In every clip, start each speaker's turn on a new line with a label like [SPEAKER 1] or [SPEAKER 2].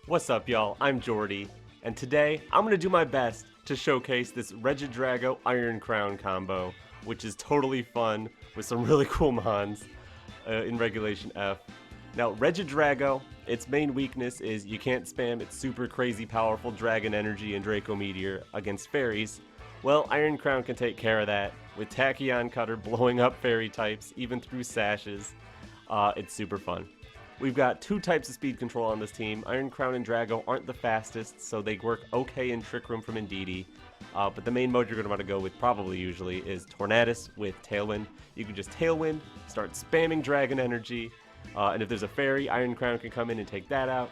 [SPEAKER 1] What's up, y'all? I'm Jordy, and today I'm going to do my best to showcase this Regidrago Iron Crown combo, which is totally fun with some really cool mons in Regulation F. Now, Regidrago, its main weakness is you can't spam its super crazy powerful Dragon Energy and Draco Meteor against fairies. Well, Iron Crown can take care of that with Tachyon Cutter blowing up fairy types, even through Sashes. It's super fun. We've got two types of speed control on this team. Iron Crown and Drago aren't the fastest, so they work okay in Trick Room from Indeedee. But the main mode you're going to want to go with, probably usually, is Tornadus with Tailwind. You can just Tailwind, start spamming Dragon Energy, and if there's a fairy, Iron Crown can come in and take that out.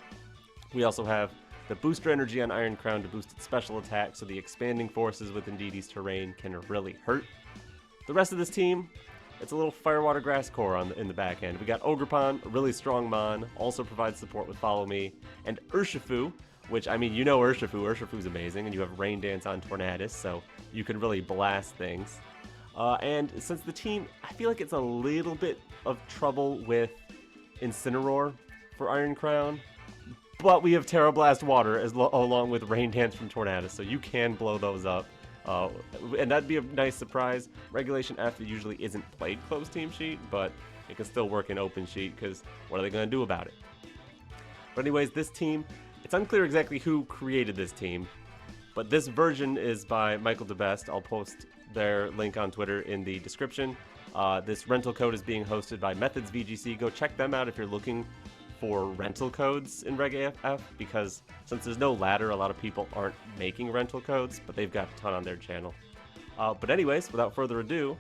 [SPEAKER 1] We also have the booster energy on Iron Crown to boost its special attack, so the expanding forces with Indeedee's terrain can really hurt. The rest of this team, it's a little Firewater Grass core in the back end. We got Ogerpon, a really strong mon, also provides support with Follow Me, and Urshifu, which, I mean, you know Urshifu. Urshifu's amazing, and you have Rain Dance on Tornadus, so you can really blast things. And since the team, I feel like it's a little bit of trouble with Incineroar for Iron Crown, but we have Tera Blast Water along with Rain Dance from Tornadus, so you can blow those up. And that'd be a nice surprise. Regulation F usually isn't played closed team sheet, but it can still work in open sheet, because what are they going to do about it? But anyways, this team, it's unclear exactly who created this team, but this version is by Michael DeBest. I'll post their link on Twitter in the description. This rental code is being hosted by Methods VGC. Go check them out if you're looking for rental codes in Reg AF, because since there's no ladder, a lot of people aren't making rental codes, but they've got a ton on their channel. But anyways, without further ado,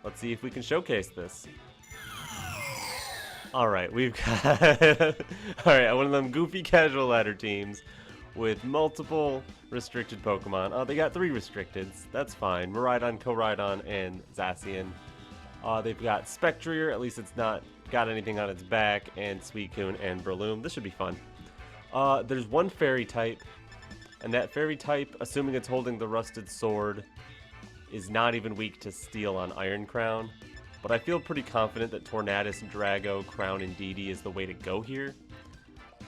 [SPEAKER 1] let's see if we can showcase this. Alright, we've got one of them goofy casual ladder teams with multiple restricted Pokemon. They got 3 restricteds, that's fine. Miraidon, Koraidon, and Zacian. They've got Spectrier, at least it's not got anything on its back, and Suicune and Breloom. This should be fun. There's one fairy type, and that fairy type, assuming it's holding the Rusted Sword, is not even weak to Steel on Iron Crown. But I feel pretty confident that Tornadus, Drago, Crown, and Indeedee is the way to go here.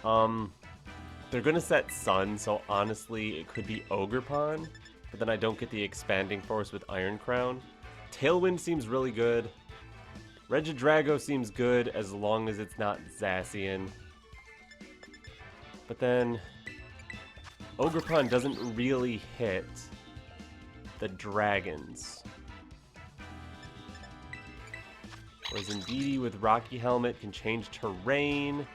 [SPEAKER 1] They're going to set Sun, so honestly it could be Ogerpon, but then I don't get the expanding force with Iron Crown. Tailwind seems really good. Regidrago seems good as long as it's not Zacian. But then Ogerpon doesn't really hit the dragons. Whereas Indeedee with Rocky Helmet can change terrain,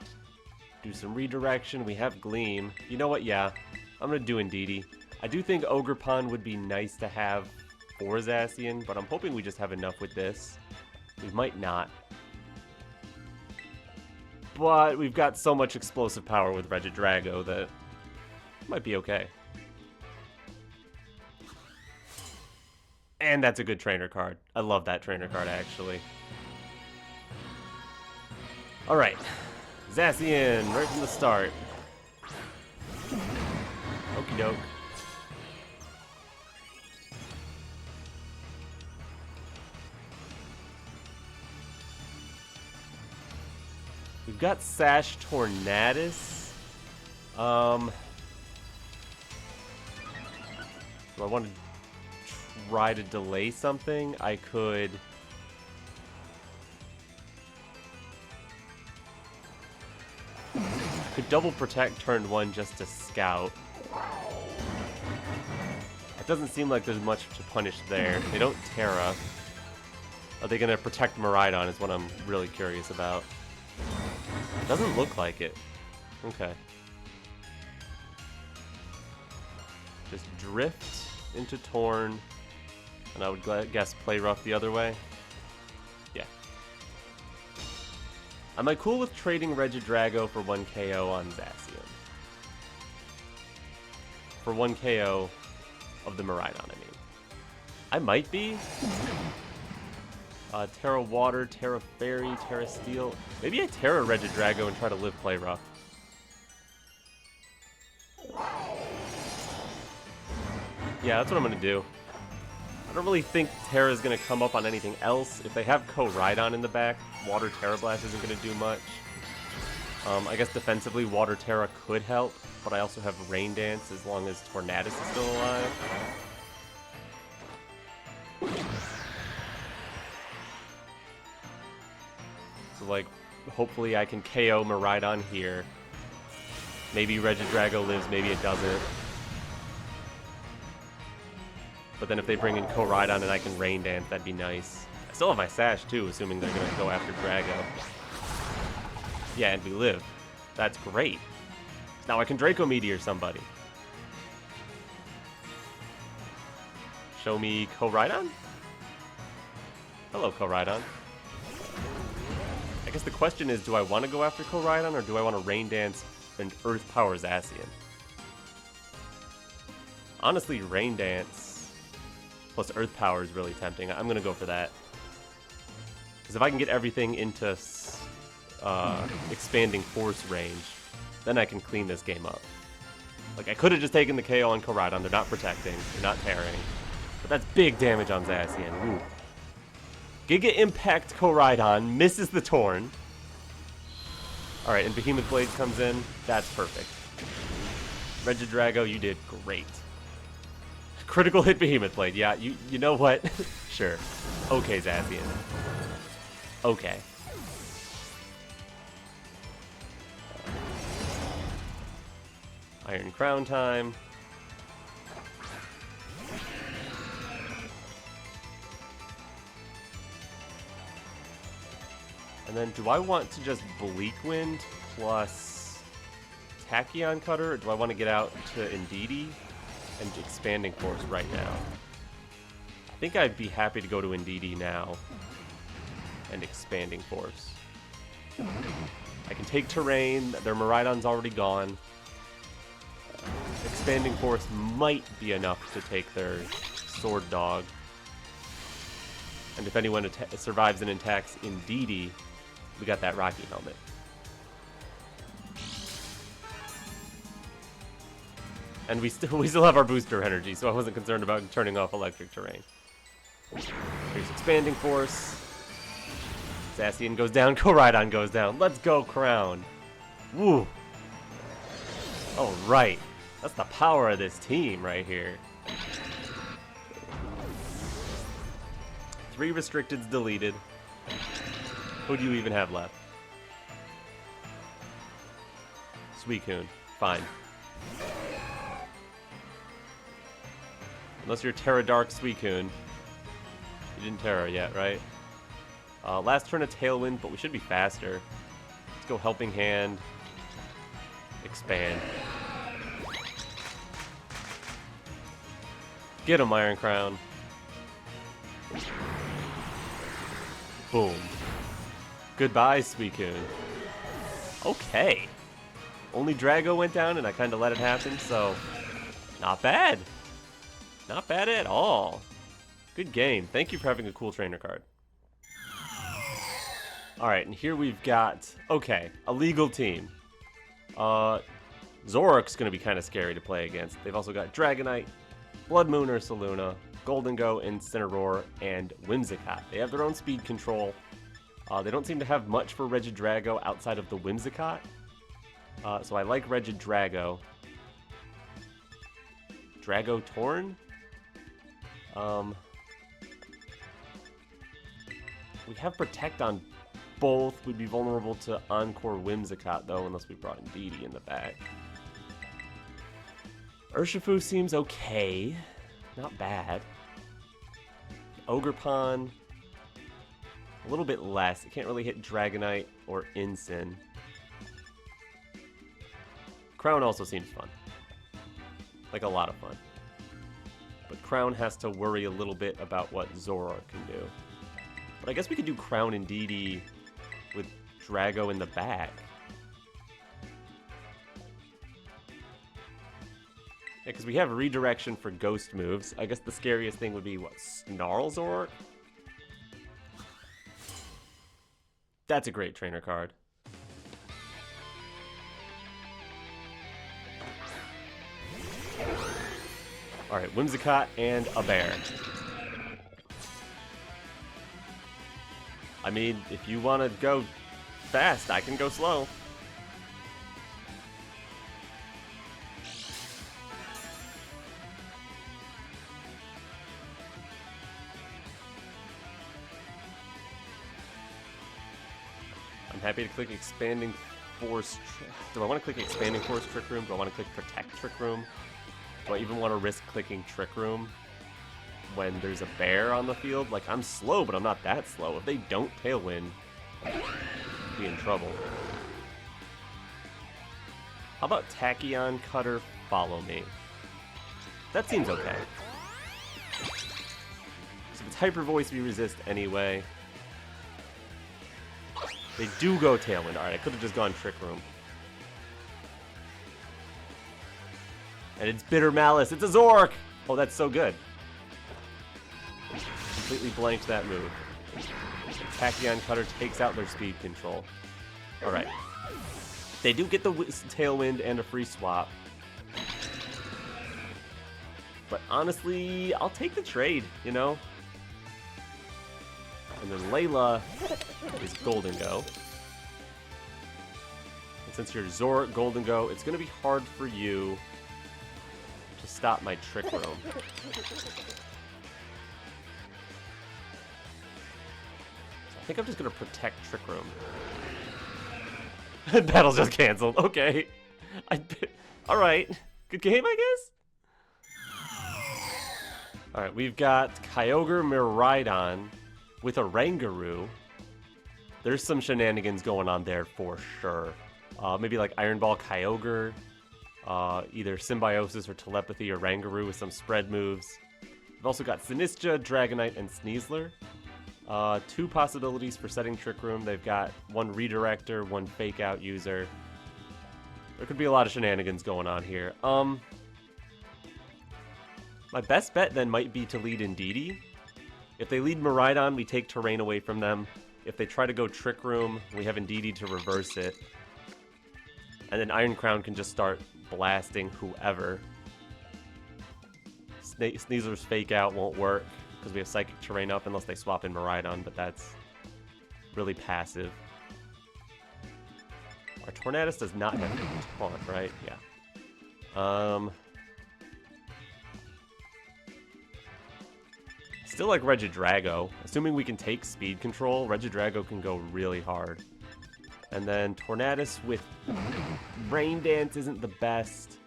[SPEAKER 1] do some redirection. We have Gleam. You know what? Yeah, I'm going to do Indeedee. I do think Ogerpon would be nice to have for Zacian, but I'm hoping we just have enough with this. We might not. But we've got so much explosive power with Regidrago that it might be okay. And that's a good trainer card. I love that trainer card, actually. Alright. Zacian, right from the start. Okie doke. We've got Sash Tornadus. Do I want to try to delay something? I could double protect turn 1 just to scout. It doesn't seem like there's much to punish there. They don't Tera. Are they going to protect Miraidon is what I'm really curious about. Doesn't look like it. Okay. Just drift into Torn, and I would guess play rough the other way. Yeah. Am I cool with trading Regidrago for 1 KO on Zacian? For 1 KO of the Miraidon, I mean. I might be. Tera Water, Tera Fairy, Tera Steel. Maybe I Tera Regidrago and try to live play rough. Yeah, that's what I'm going to do. I don't really think Tera's going to come up on anything else. If they have Koraidon in the back, Water Tera Blast isn't going to do much. I guess defensively, Water Tera could help, but I also have Rain Dance as long as Tornadus is still alive. So, like, hopefully I can KO Miraidon here. Maybe Regidrago lives, maybe it doesn't. But then if they bring in Koraidon and I can Rain Dance, that'd be nice. I still have my Sash, too, assuming they're going to go after Drago. Yeah, and we live. That's great. Now I can Draco Meteor somebody. Show me Koraidon? Hello, Koraidon. I guess the question is, do I want to go after Koraidon or do I want to Rain Dance and Earth Power Zacian? Honestly, Rain Dance plus Earth Power is really tempting. I'm going to go for that. Because if I can get everything into Expanding Force range, then I can clean this game up. Like, I could have just taken the KO on Koraidon. They're not protecting. They're not tearing. But that's big damage on Zacian. Ooh. Giga Impact Koraidon misses the Torn. Alright, and Behemoth Blade comes in. That's perfect. Regidrago, you did great. Critical hit Behemoth Blade. Yeah, you know what? Sure. Okay, Zacian. Okay. Iron Crown time. And then, do I want to just Bleakwind plus Tachyon Cutter, or do I want to get out to Indeedee and Expanding Force right now? I think I'd be happy to go to Indeedee now and Expanding Force. I can take Terrain. Their Miraidon's already gone. Expanding Force might be enough to take their Sword Dog. And if anyone survives and attacks Indeedee, we got that Rocky Helmet. And we still have our booster energy, so I wasn't concerned about turning off Electric Terrain. Here's Expanding Force. Zacian goes down, Koraidon goes down. Let's go, Crown. Woo. Alright. That's the power of this team right here. 3 restricteds deleted. Who do you even have left? Suicune. Fine. Unless you're Terra Dark Suicune. You didn't Terra yet, right? Last turn of Tailwind, but we should be faster. Let's go Helping Hand. Expand. Get him, Iron Crown. Boom. Goodbye, Suicune. Okay. Only Drago went down, and I kind of let it happen, so not bad. Not bad at all. Good game. Thank you for having a cool trainer card. Alright, and here we've got, okay, a legal team. Zoroark's going to be kind of scary to play against. They've also got Dragonite, Blood Moon Ursaluna, Golden Go, Incineroar, and Whimsicott. They have their own speed control. They don't seem to have much for Regidrago outside of the Whimsicott. So I like Regidrago. Drago Torn? We have Protect on both. We'd be vulnerable to Encore Whimsicott, though, unless we brought Indeedee in the back. Urshifu seems okay. Not bad. Ogerpon, a little bit less. It can't really hit Dragonite or Incin. Crown also seems fun. Like, a lot of fun. But Crown has to worry a little bit about what Zoroark can do. But I guess we could do Crown Indeedee with Drago in the back. Yeah, because we have redirection for ghost moves. I guess the scariest thing would be, what, Snarl Zoroark? That's a great trainer card. Alright, Whimsicott and a bear. I mean, if you want to go fast, I can go slow. happy to click Expanding Force. Do I want to click Expanding Force Trick Room? Do I want to click Protect Trick Room? Do I even want to risk clicking Trick Room when there's a bear on the field? Like, I'm slow, but I'm not that slow. If they don't Tailwind, I'll be in trouble. How about Tachyon Cutter, Follow Me? That seems okay. So if it's Hyper Voice, we resist anyway. They do go Tailwind. Alright, I could have just gone Trick Room. And it's Bitter Malice. It's a Zork! Oh, that's so good. Completely blanked that move. Tachyon Cutter takes out their speed control. Alright. They do get the Tailwind and a free swap. But honestly, I'll take the trade, you know? And then Layla is Golden Go. And since you're Zork, Golden Go, it's going to be hard for you to stop my Trick Room. I think I'm just going to protect Trick Room. Battle's just canceled. Okay. Alright. Good game, I guess? Alright, we've got Kyogre Miraidon with a Rangaroo. There's some shenanigans going on there for sure. Maybe like Iron Ball Kyogre, either Symbiosis or Telepathy or Rangaroo with some spread moves. We've also got Sinistcha, Dragonite, and Sneasler. Two possibilities for setting Trick Room. They've got one Redirector, one Fake Out user. There could be a lot of shenanigans going on here. My best bet then might be to lead Indeedee. If they lead Miraidon, we take terrain away from them. If they try to go Trick Room, we have Indeedee to reverse it. And then Iron Crown can just start blasting whoever. Sneasler's Fake Out won't work because we have Psychic Terrain up unless they swap in Miraidon, but that's really passive. Our Tornadus does not have Taunt, right? Yeah. Still like Regidrago. Assuming we can take speed control, Regidrago can go really hard. And then Tornadus with Rain Dance isn't the best.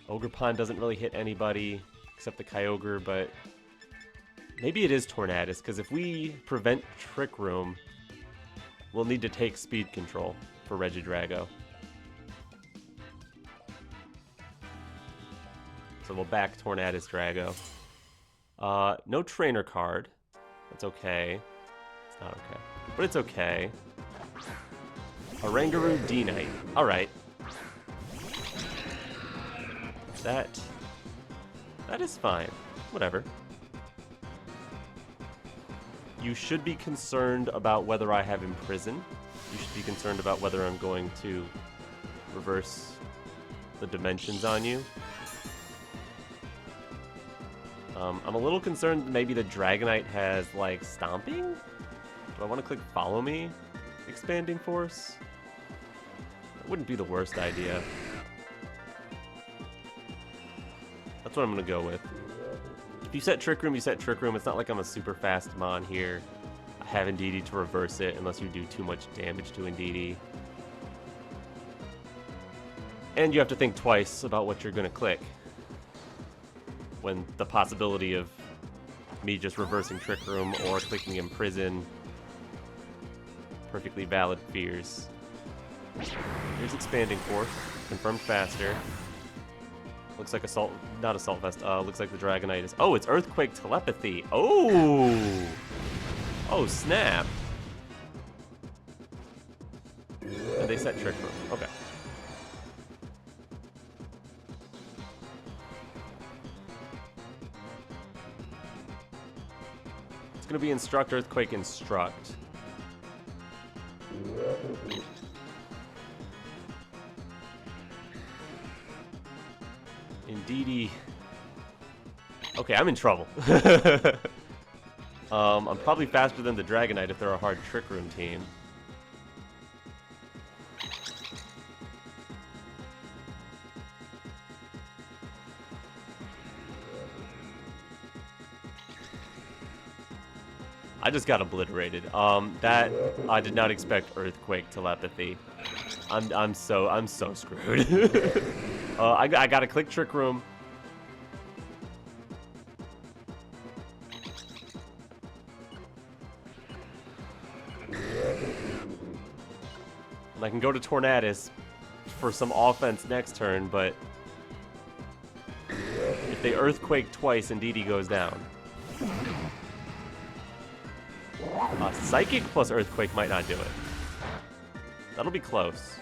[SPEAKER 1] Ogerpon doesn't really hit anybody except the Kyogre, but maybe it is Tornadus, because if we prevent Trick Room, we'll need to take speed control for Regidrago. So we'll back Tornadus Drago. No trainer card. That's okay. It's not okay. But it's okay. A Rangaroo D-Knight. Alright. That is fine. Whatever. You should be concerned about whether I have Imprison. You should be concerned about whether I'm going to reverse the dimensions on you. I'm a little concerned maybe the Dragonite has, like, Stomping? Do I want to click Follow Me? Expanding Force? That wouldn't be the worst idea. That's what I'm going to go with. If you set Trick Room, you set Trick Room. It's not like I'm a super fast Mon here. I have Indeedee to reverse it unless you do too much damage to Indeedee. And you have to think twice about what you're going to click when the possibility of me just reversing Trick Room or clicking Imprison. Perfectly valid fears. Here's Expanding Force. Confirmed faster. Looks like Assault... Not Assault Vest. Looks like the Dragonite is... Oh, it's Earthquake Telepathy. Oh! Oh, snap. And they set Trick Room. Okay. It's going to be Instruct, Earthquake, Instruct. Indeedee. Okay, I'm in trouble. I'm probably faster than the Dragonite if they're a hard Trick Room team. I just got obliterated. That I did not expect Earthquake telepathy. I'm so screwed. I gotta click Trick Room. And I can go to Tornadus for some offense next turn, but if they Earthquake twice, Indeedee goes down. Psychic plus Earthquake might not do it. That'll be close.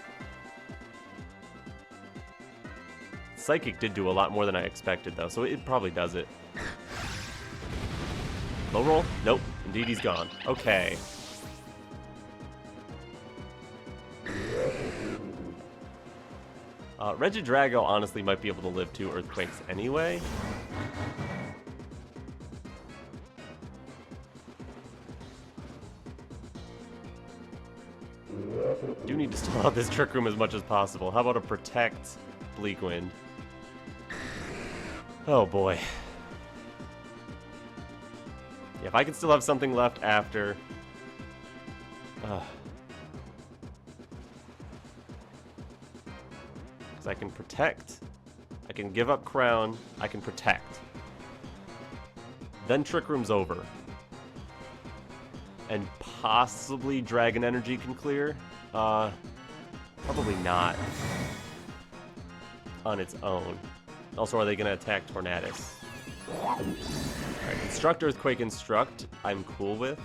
[SPEAKER 1] Psychic did do a lot more than I expected, though, so it probably does it. Low roll? Nope. Indeedee's gone. Okay. Regidrago honestly might be able to live 2 Earthquakes anyway. Do need to stall out this Trick Room as much as possible. How about a Protect Bleakwind? Oh boy. Yeah, if I can still have something left after... Because I can Protect, I can give up Crown, I can Protect. Then Trick Room's over. And possibly Dragon Energy can clear? Probably not. On its own. Also, are they going to attack Tornadus? Alright, Instruct, Earthquake, Instruct, I'm cool with.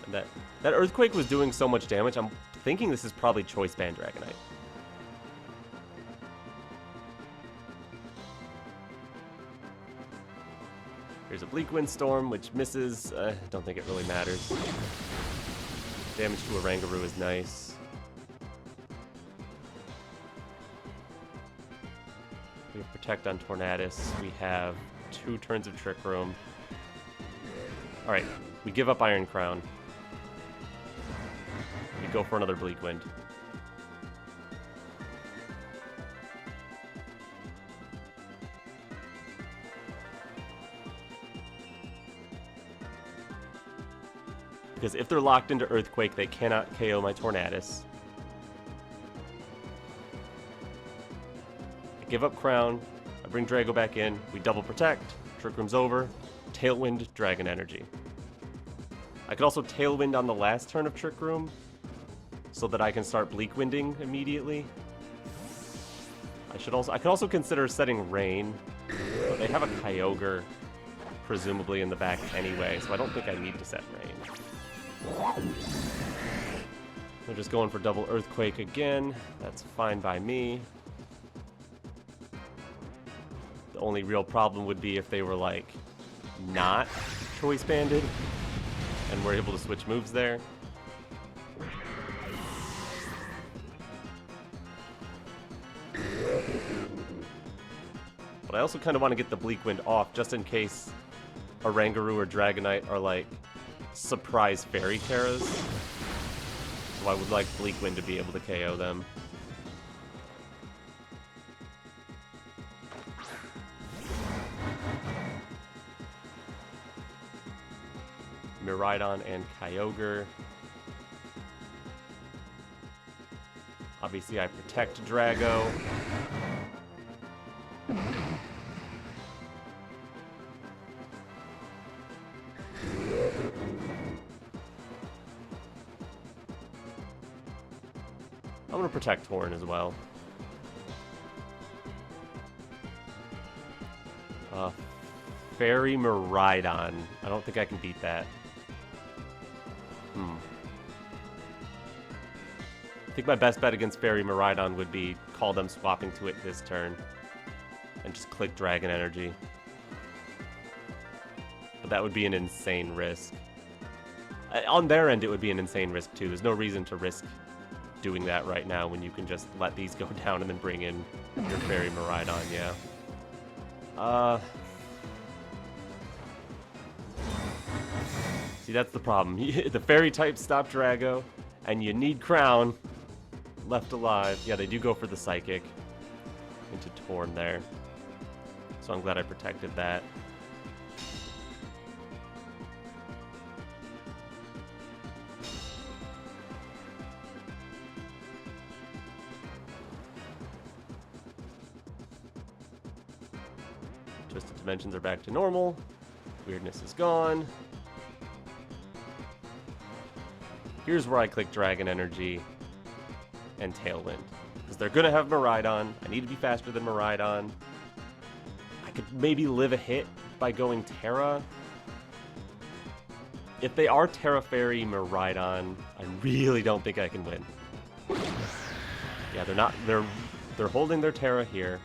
[SPEAKER 1] And that Earthquake was doing so much damage, I'm thinking this is probably Choice Band Dragonite. Here's a Bleakwind Storm, which misses. Don't think it really matters. Damage to a Rangaroo is nice. We have Protect on Tornadus. We have 2 turns of Trick Room. Alright, we give up Iron Crown. We go for another Bleakwind. Because if they're locked into Earthquake, they cannot KO my Tornadus. I give up Crown, I bring Drago back in, we double Protect, Trick Room's over, Tailwind, Dragon Energy. I could also Tailwind on the last turn of Trick Room, so that I can start Bleakwinding immediately. I could also consider setting Rain, but they have a Kyogre presumably in the back anyway, so I don't think I need to set Rain. They're just going for double Earthquake again. That's fine by me. The only real problem would be if they were, like, not Choice Banded and were able to switch moves there. But I also kind of want to get the Bleakwind off just in case a Rangaroo or Dragonite are, like, surprise Fairy Teras. So I would like Bleakwind to be able to KO them. Miraidon and Kyogre. Obviously I Protect Drago. I'm gonna Protect Horn as well. Fairy Miraidon. I don't think I can beat that. I think my best bet against Fairy Miraidon would be call them swapping to it this turn and just click Dragon Energy. But that would be an insane risk. On their end, it would be an insane risk too. There's no reason to risk doing that right now when you can just let these go down and then bring in your Fairy Miraidon, yeah. See, that's the problem. The fairy types stop Drago, and you need Crown left alive. Yeah, they do go for the Psychic into Torn there. So I'm glad I protected that. Twisted Dimensions are back to normal. Weirdness is gone. Here's where I click Dragon Energy and Tailwind. Because they're going to have Miraidon. I need to be faster than Miraidon. I could maybe live a hit by going Tera. If they are Tera Fairy Miraidon, I really don't think I can win. Yeah, they're not. They're holding their Tera here.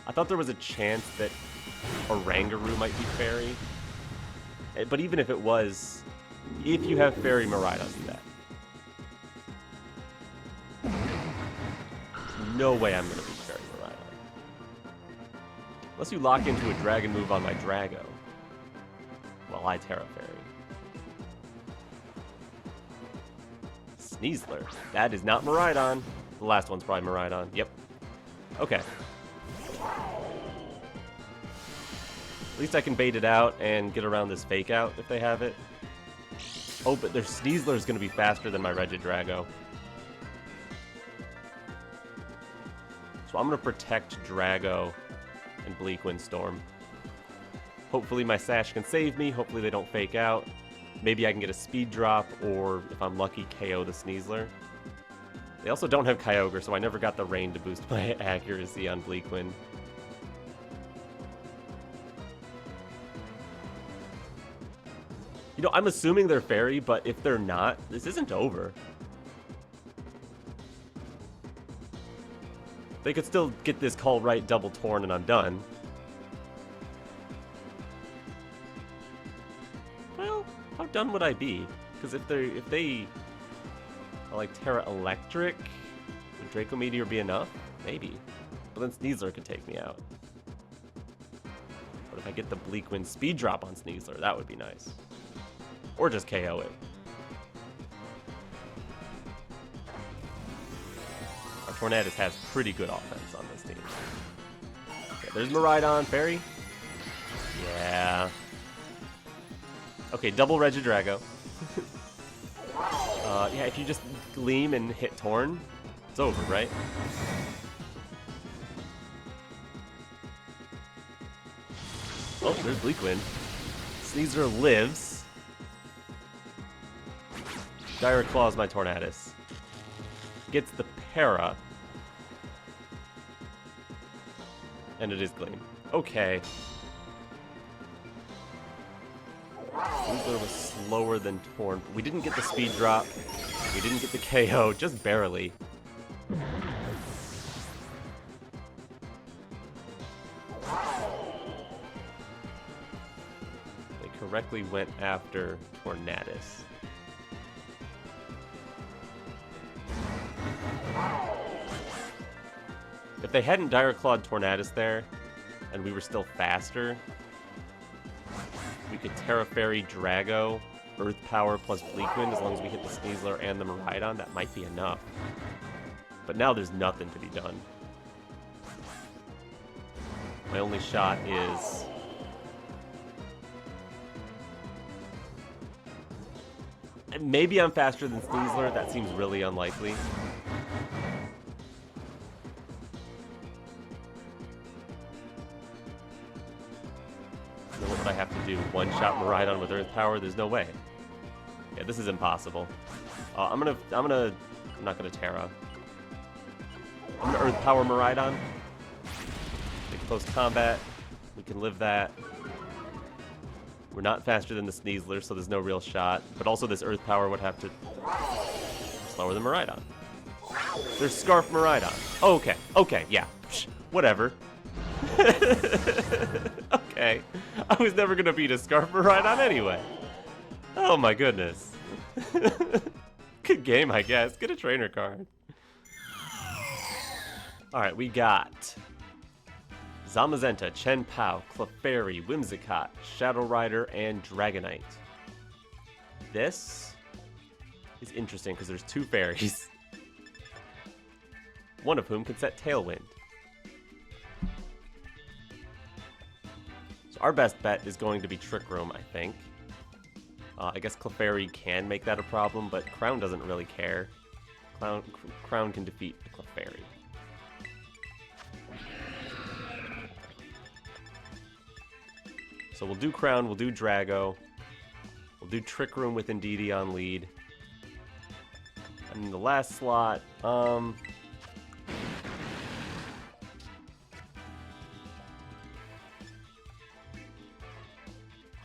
[SPEAKER 1] I thought there was a chance that Oranguru might be Fairy. But even if it was, if you have Fairy Miraidon, do that. No way I'm going to beat Fairy Miraidon. Unless you lock into a Dragon move on my Drago. Well, I Tera Fairy. Sneasler. That is not Miraidon. The last one's probably Miraidon. Yep. Okay. At least I can bait it out and get around this fake out if they have it. Oh, but their Sneasler is going to be faster than my Regidrago. So I'm going to protect Drago and Bleakwind Storm. Hopefully my Sash can save me. Hopefully they don't fake out. Maybe I can get a speed drop, or if I'm lucky, KO the Sneasler. They also don't have Kyogre, so I never got the rain to boost my accuracy on Bleakwind. You know, I'm assuming they're Fairy, but if they're not, this isn't over. They could still get this call right, double Torn, and I'm done. Well, how done would I be? Because if they are like Tera Electric, would Draco Meteor be enough? Maybe. But then Sneasler could take me out. But if I get the Bleakwind speed drop on Sneasler, that would be nice. Or just KO it. Our Tornadus has pretty good offense on this team. Okay, there's Miraidon, Fairy. Yeah. Okay, double Regidrago. Yeah, if you just Gleam and hit Torn, it's over, right? Oh, there's Bleakwind. Sneasler lives. Dire Claws my Tornadus. Gets the Para. And it is Gleam. Okay. Sneasler was slower than Torn. We didn't get the speed drop. We didn't get the KO, just barely. They correctly went after Tornadus. If they hadn't Dire Clawed Tornadus there, and we were still faster, we could Tera Fairy Drago, Earth Power plus Bleakwind, as long as we hit the Sneasler and the Miraidon, that might be enough. But now there's nothing to be done. My only shot is... maybe I'm faster than Sneasler, that seems really unlikely. What would I have to do? One-shot Miraidon with Earth Power? There's no way. Yeah, this is impossible. I'm not gonna Tera. I'm gonna Earth Power Miraidon. Like close combat. We can live that. We're not faster than the Sneasler, so there's no real shot. But also this Earth Power would have to... slower than Miraidon. There's Scarf Miraidon. Oh, okay. Okay, yeah. Psh, whatever. Okay. I was never going to beat a Scarf Miraidon anyway. Oh my goodness. Good game, I guess. Get a trainer card. Alright, we got... Zamazenta, Chen Pao, Clefairy, Whimsicott, Shadow Rider, and Dragonite. this is interesting because there's 2 fairies. One of whom can set Tailwind. So our best bet is going to be Trick Room, I think. I guess Clefairy can make that a problem, but Crown doesn't really care. Crown can defeat Clefairy. So we'll do Crown, we'll do Drago. We'll do Trick Room with Indeedee on lead. And in the last slot, I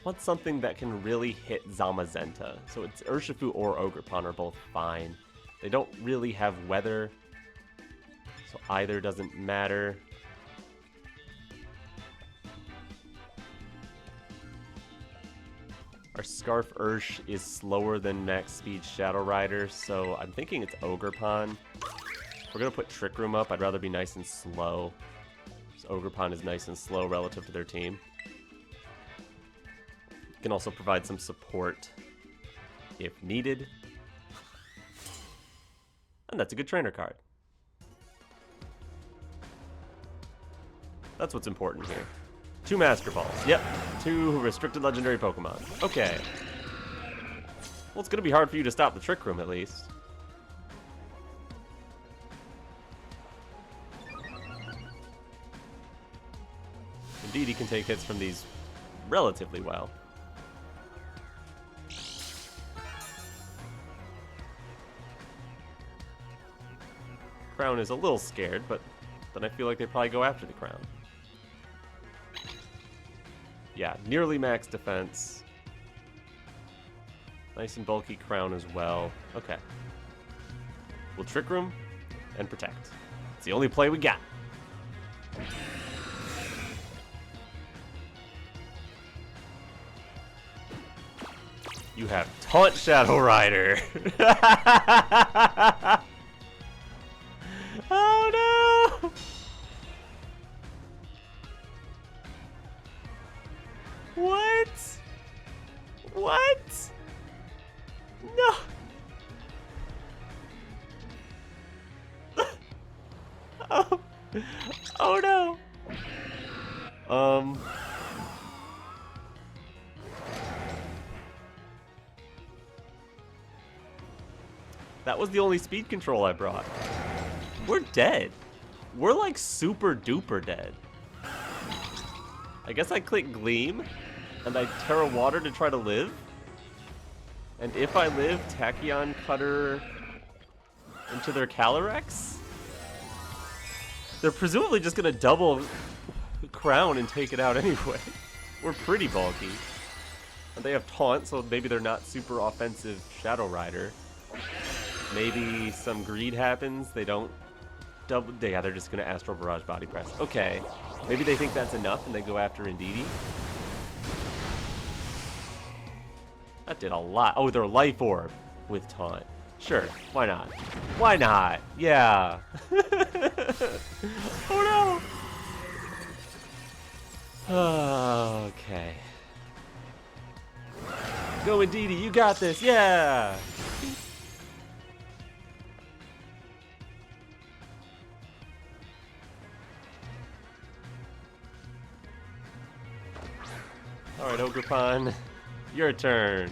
[SPEAKER 1] want something that can really hit Zamazenta. So it's Urshifu or Ogerpon are both fine. They don't really have weather, so either doesn't matter. Our Scarf Ursh is slower than max speed Shadow Rider, so I'm thinking it's Ogerpon. We're gonna put Trick Room up. I'd rather be nice and slow. So Ogerpon is nice and slow relative to their team. Can also provide some support if needed. And that's a good trainer card. That's what's important here. 2 Master Balls. Yep. 2 restricted legendary Pokemon. Okay. Well, it's going to be hard for you to stop the Trick Room, at least. Indeedee can take hits from these relatively well. Crown is a little scared, but then I feel like they probably go after the Crown. Yeah, nearly max defense. Nice and bulky Crown as well. Okay. We'll Trick Room and Protect. It's the only play we got. You have Taunt Shadow Rider. Oh no! What? What? No! Oh. Oh no! That was the only speed control I brought. We're dead. We're like super duper dead. I guess I click Gleam and I Terra Water to try to live. And if I live, Tachyon Cutter into their Calyrex? They're presumably just gonna double Crown and take it out anyway. We're pretty bulky. And they have Taunt, so maybe they're not super offensive Shadow Rider. Maybe some greed happens, they don't double, yeah, they're just gonna Astral Barrage Body Press. Okay, maybe they think that's enough and they go after Indeedee. That did a lot. Oh, their Life Orb with Taunt. Sure, why not? Why not? Yeah. Oh no! Okay. Go Indeedee, you got this, yeah! Alright, Ogerpon, your turn.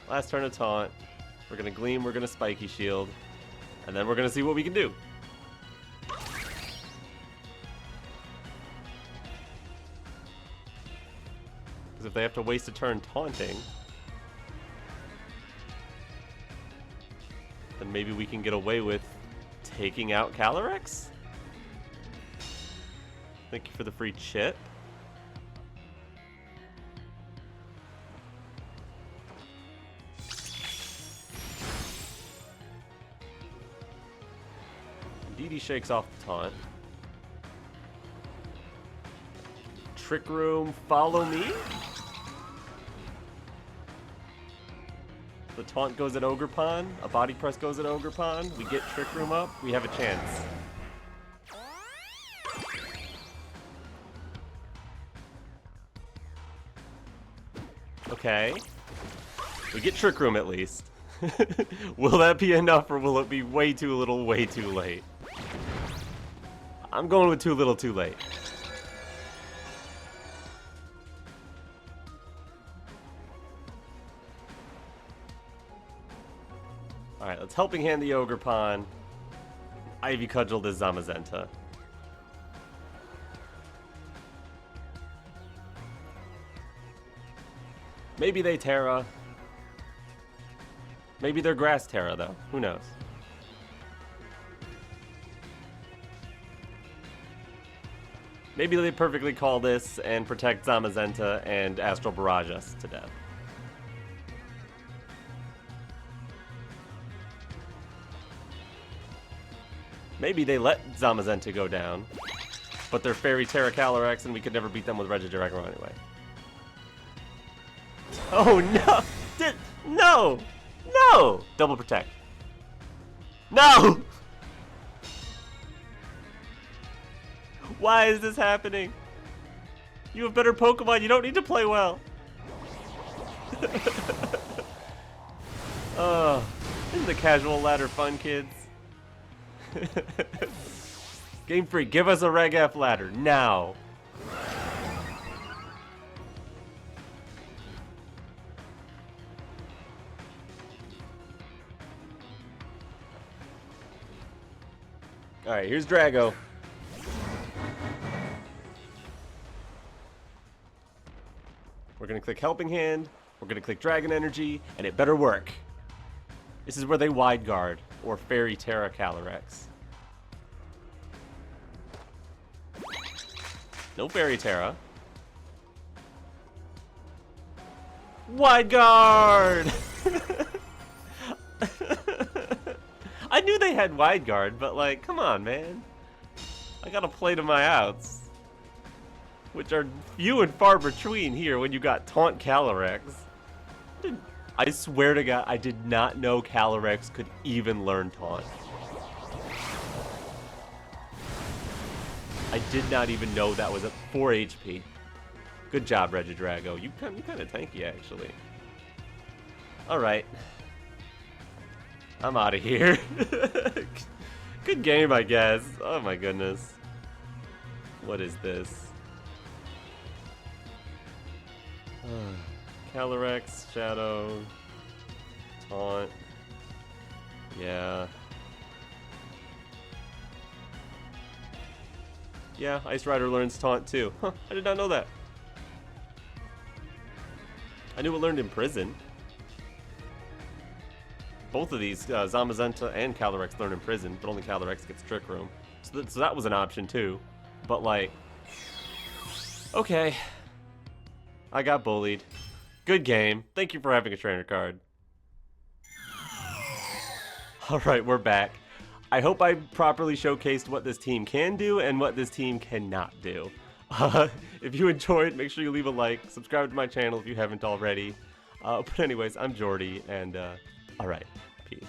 [SPEAKER 1] Last turn of Taunt. We're gonna Gleam, we're gonna Spiky Shield, and then we're gonna see what we can do. Because if they have to waste a turn taunting, then maybe we can get away with taking out Calyrex? Thank you for the free chip. Indeedee shakes off the taunt. Trick Room, follow me. The taunt goes at Ogerpon. A body press goes at Ogerpon. We get Trick Room up. We have a chance. Okay. We get Trick Room at least. Will that be enough, or will it be way too little, way too late? I'm going with too little, too late. Alright, let's Helping Hand the Ogre Pawn. Ivy Cudgel this Zamazenta. Maybe they Tera. Maybe they're Grass Tera, though. Who knows? Maybe they perfectly call this and protect Zamazenta and Astral Barrage us to death. Maybe they let Zamazenta go down, but they're Fairy Tera Calyrex and we could never beat them with Regidrago anyway. Oh no! No! No! Double protect. No! Why is this happening? You have better Pokemon, you don't need to play well. Oh, isn't the casual ladder fun, kids? Game Freak, give us a Reg F ladder, now! Alright, here's Drago. We're gonna click Helping Hand, we're gonna click Dragon Energy, and it better work. This is where they Wide Guard, or Fairy Tera Calyrex. No Fairy Tera. Wide Guard! I knew they had Wide Guard, but like, come on, man. I gotta play to my outs. Which are few and far between here when you got Taunt Calyrex. I swear to God, I did not know Calyrex could even learn Taunt. I did not even know that was at 4 HP. Good job, Regidrago. You kind of tanky, actually. Alright. I'm out of here. Good game, I guess. Oh my goodness. What is this? Calyrex, Shadow, Taunt. Yeah. Yeah, Ice Rider learns Taunt too. Huh, I did not know that. I knew it learned Imprison. Both of these, Zamazenta and Calyrex learn Imprison, but only Calyrex gets Trick Room. So that was an option too. But like, okay. I got bullied. Good game. Thank you for having a trainer card. Alright, we're back. I hope I properly showcased what this team can do and what this team cannot do. If you enjoyed, make sure you leave a like. Subscribe to my channel if you haven't already. But anyways, I'm Jordy, and alright, peace.